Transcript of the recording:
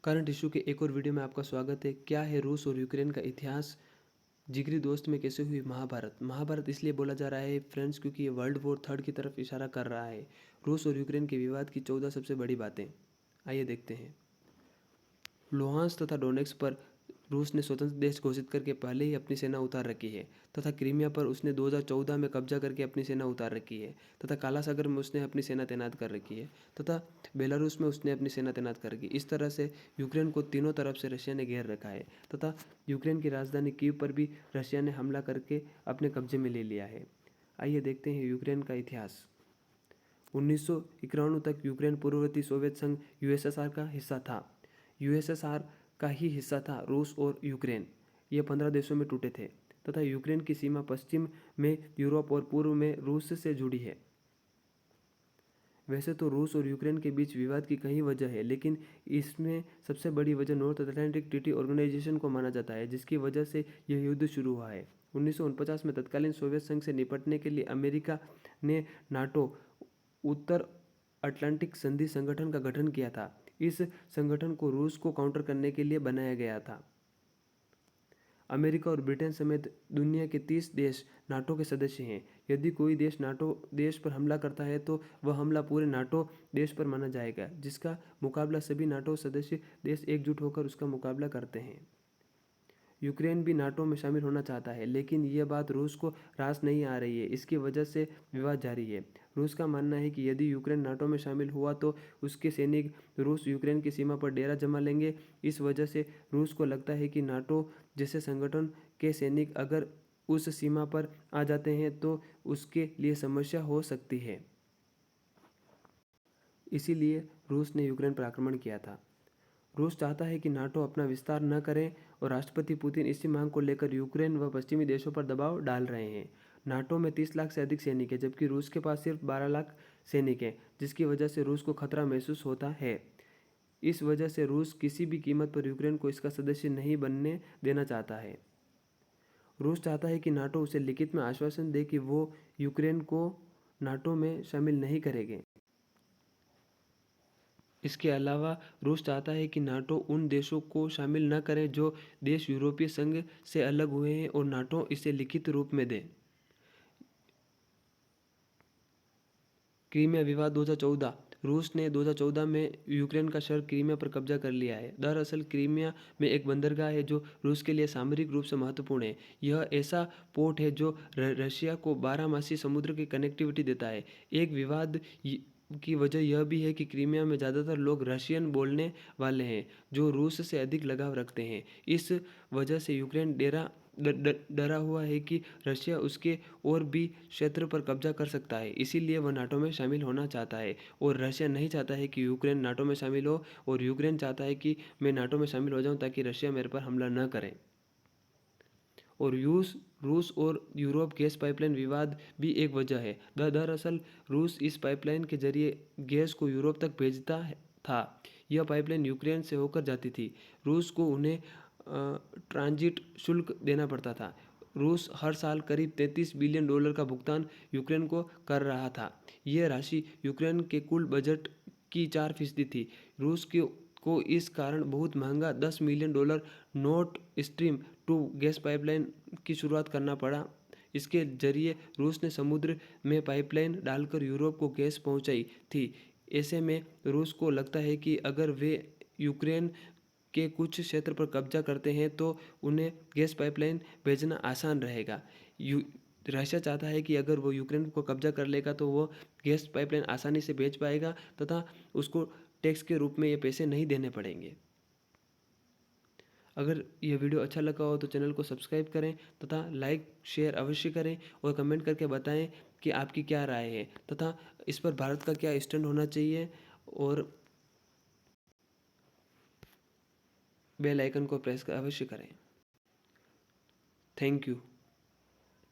Current issue के एक और वीडियो में आपका स्वागत है। क्या है रूस और यूक्रेन का इतिहास? जिगरी दोस्त में कैसे हुई महाभारत? महाभारत इसलिए बोला जा रहा है फ्रेंड्स क्योंकि ये वर्ल्ड वॉर थर्ड की तरफ इशारा कर रहा है। रूस और यूक्रेन के विवाद की 14 सबसे बड़ी बातें, आइए देखते हैं। लुहांस तथा डोनेट्स्क पर रूस ने स्वतंत्र देश घोषित करके पहले ही अपनी सेना उतार रखी है तथा क्रीमिया पर उसने 2014 में कब्जा करके अपनी सेना उतार रखी है तथा काला सागर में उसने अपनी सेना तैनात कर रखी है तथा बेलारूस में उसने अपनी सेना तैनात कर रखी है। इस तरह से यूक्रेन को तीनों तरफ से रशिया ने घेर रखा है तथा यूक्रेन की राजधानी कीव पर भी रशिया ने हमला करके अपने कब्जे में ले लिया है। आइए देखते हैं यूक्रेन का इतिहास। 1991 तक यूक्रेन पूर्ववर्ती सोवियत संघ यूएसएसआर का हिस्सा था। यूएसएसआर का ही हिस्सा था रूस और यूक्रेन। ये 15 देशों में टूटे थे तथा यूक्रेन की सीमा पश्चिम में यूरोप और पूर्व में रूस से जुड़ी है। वैसे तो रूस और यूक्रेन के बीच विवाद की कई वजह है, लेकिन इसमें सबसे बड़ी वजह नॉर्थ अटलांटिक ट्रीटी ऑर्गेनाइजेशन को माना जाता है, जिसकी वजह से यह युद्ध शुरू हुआ है। 1949 में तत्कालीन सोवियत संघ से निपटने के लिए अमेरिका ने नाटो उत्तर अटलांटिक संधि संगठन का गठन किया था। इस संगठन को रूस को काउंटर करने के लिए बनाया गया था। अमेरिका और ब्रिटेन समेत दुनिया के 30 देश नाटो के सदस्य हैं। यदि कोई देश नाटो देश पर हमला करता है तो वह हमला पूरे नाटो देश पर माना जाएगा, जिसका मुकाबला सभी नाटो सदस्य देश एकजुट होकर उसका मुकाबला करते हैं। यूक्रेन भी नाटो में शामिल होना चाहता है, लेकिन यह बात रूस को रास नहीं आ रही है। इसकी वजह से विवाद जारी है। रूस का मानना है कि यदि यूक्रेन नाटो में शामिल हुआ तो उसके सैनिक रूस यूक्रेन की सीमा पर डेरा जमा लेंगे। इस वजह से रूस को लगता है कि नाटो जैसे संगठन के सैनिक अगर उस सीमा पर आ जाते हैं तो उसके लिए समस्या हो सकती है। इसीलिए रूस ने यूक्रेन पर आक्रमण किया था। रूस चाहता है कि नाटो अपना विस्तार न करे और राष्ट्रपति पुतिन इसी मांग को लेकर यूक्रेन व पश्चिमी देशों पर दबाव डाल रहे हैं। नाटो में 30 लाख से अधिक सैनिक हैं, जबकि रूस के पास सिर्फ 12 लाख सैनिक हैं, जिसकी वजह से रूस को खतरा महसूस होता है। इस वजह से रूस किसी भी कीमत पर यूक्रेन को इसका सदस्य नहीं बनने देना चाहता है। रूस चाहता है कि नाटो उसे लिखित में आश्वासन दे कि वो यूक्रेन को नाटो में शामिल नहीं करेंगे। इसके अलावा रूस चाहता है कि नाटो उन देशों को शामिल न करे जो देश यूरोपीय संघ से अलग हुए हैं और नाटो इसे लिखित रूप में दे। क्रीमिया विवाद 2014। रूस ने 2014 में यूक्रेन का शहर क्रीमिया पर कब्जा कर लिया है। दरअसल क्रीमिया में एक बंदरगाह है जो रूस के लिए सामरिक रूप से महत्वपूर्ण है। यह ऐसा पोर्ट है जो रशिया को 12मासी समुद्र की कनेक्टिविटी देता है। एक विवाद की वजह यह भी है कि क्रीमिया में ज़्यादातर लोग रशियन बोलने वाले हैं जो रूस से अधिक लगाव रखते हैं। इस वजह से यूक्रेन डरा हुआ है कि रशिया उसके और भी क्षेत्र पर कब्जा कर सकता है। इसीलिए वह नाटो में शामिल होना चाहता है और रशिया नहीं चाहता है कि यूक्रेन नाटो में शामिल हो और यूक्रेन चाहता है कि मैं नाटो में शामिल हो जाऊं ताकि रशिया मेरे पर हमला न करे। और रूस और यूरोप गैस पाइपलाइन विवाद भी एक वजह है। दरअसल रूस इस पाइपलाइन के जरिए गैस को यूरोप तक भेजता था। यह पाइपलाइन यूक्रेन से होकर जाती थी। रूस को उन्हें ट्रांजिट शुल्क देना पड़ता था। रूस हर साल करीब $33 बिलियन का भुगतान यूक्रेन को कर रहा था। यह राशि यूक्रेन के कुल बजट की 4% थी। रूस को इस कारण बहुत महंगा $10 million north stream 2 gas pipeline की शुरुआत करना पड़ा। इसके जरिए रूस ने समुद्र में पाइपलाइन डालकर यूरोप को गैस पहुंचाई थी। ऐसे में रूस को लगता है कि अगर वे यूक्रेन के कुछ क्षेत्र पर कब्जा करते हैं तो उन्हें गैस पाइपलाइन भेजना आसान रहेगा। रशिया चाहता है कि अगर वो यूक्रेन को कब्जा कर लेगा तो वो गैस पाइपलाइन आसानी से भेज पाएगा तथा उसको टैक्स के रूप में ये पैसे नहीं देने पड़ेंगे। अगर यह वीडियो अच्छा लगा हो तो चैनल को सब्सक्राइब करें तथा लाइक शेयर अवश्य करें और कमेंट करके बताएं कि आपकी क्या राय है तथा इस पर भारत का क्या स्टैंड होना चाहिए और बेल आइकन को प्रेस अवश्य करें। Thank you.